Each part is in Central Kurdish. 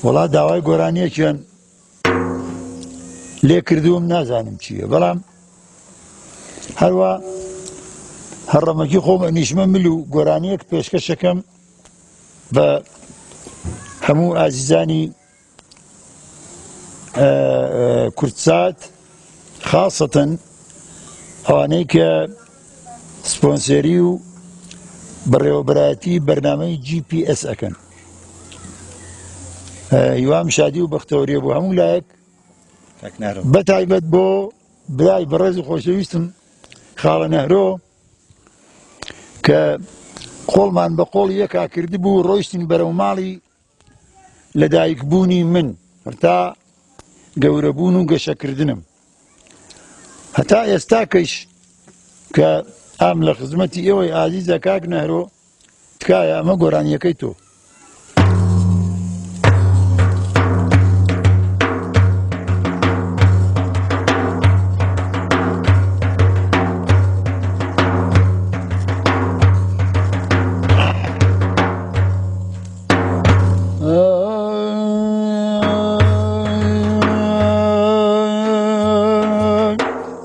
وڵا داوای گۆرانیەکیان لێ کردووم نازانم چییە، بەڵام هەروە هەڕەمەکی خۆمە نیشمە مل و گۆرانیەک پێشکەشەکەم بە هەموو ئازیزانی کورتسات، خاصەتەن ئەوانەی کە سپۆنسەری و بەڕێوەبەرایەتی بەرنامەی GPS ئەکەن. هیوام شادی و بەختەوەریە بۆ هەموو لایەک، بەتایبەت بۆ برای بەڕێز و خۆشەویستم خاڵە نەهرۆ کە قۆڵمان بە قۆڵ یەکا کردی بوو ڕۆیشتین بەرەو ماڵی لەدایکبوونی من هەتا گەورەبوون و گەشەکردنم، هەتا ئێستاکەش کە ئام لە خزمەتی ئێوەی ئازیزە کاک نەهرۆ، تکایە ئەمە گۆرانیەکەی تۆ.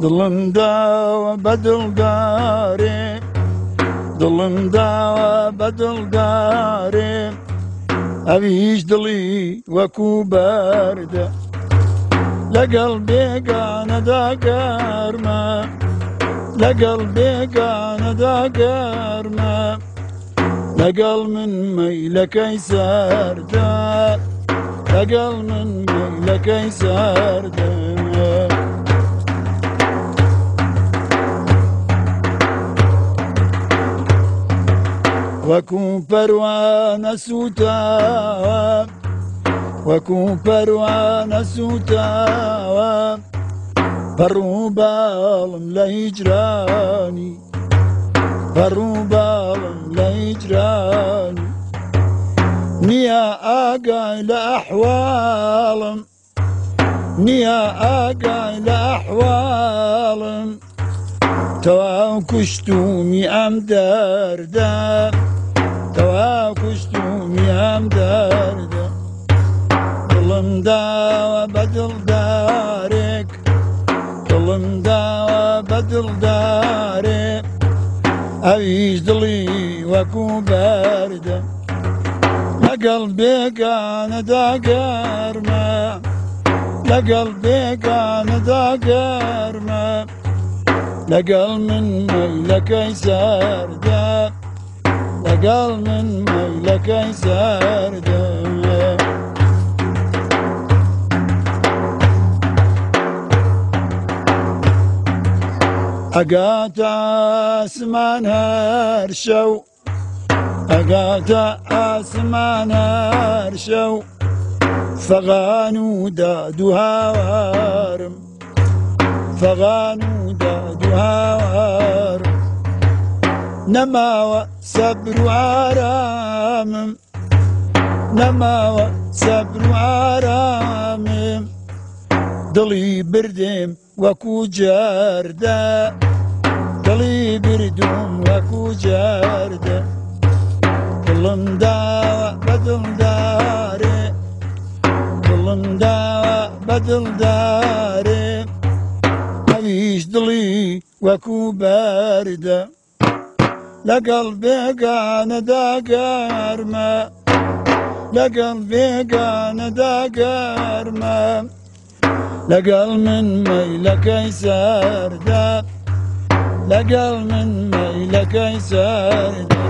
دڵم داوە بە دڵدارێ، دڵم داوە بە دڵدارێ، ئەویش دڵی وەکوو بەردە، لەگەڵ بێگانەدا گەرمە، لەگەڵ بێگانەدا گەرمە، لەگەڵ من مەیلەکەی سەردە، لەگەڵ من مەیلەکەی سەردە. وەکوو پەروانە سوتاوە، وەکوو پەروانە سوتاوە، پەڕوو باڵم لە هیجرانی، پەڕوو باڵم لە هیجرانی، نییە ئاگای لە ئەحواڵم، نییە ئاگای لە ئەحواڵم، تەواو کوشتومی ئەم دەردە، تەواو کوشتومی ئەم دەردە. دڵم داوە بە دڵدارێک، دڵم داوە بە دڵدارێک، ئەویش دڵی وەکوو بەردە، لەگەڵ بێگانەدا گەرمە، لەگەڵ بێگانەدا گەرمە، لەگەڵ من مەیلەکەی سەردە، لەگەڵ من مەیلەکەی سەردە. ئەگاتە ئاسمان هەر شەو، ئەگاتە ئاسمان هەر شەو، فەغان و داد و هاوارم، فەغان و داد و هاوارم، نەماوە سەبر و ئارامم، نەماوە سەبر و ئارامم، دڵی بردێم وەکوو جەردە، دڵی بردوم وەکوو جەردە. دڵم داوە بە دڵدارێ، دڵم داوە بە دڵدارێ، ئەویش دڵی وەکوو بەردە، لەگەڵ بێگانەدا گەرمە، لەگەڵ بێگانەدا گەرمە، لەگەڵ من مەیلەکەی سەردە، لەگەڵ من مەیلەکەی سەردە.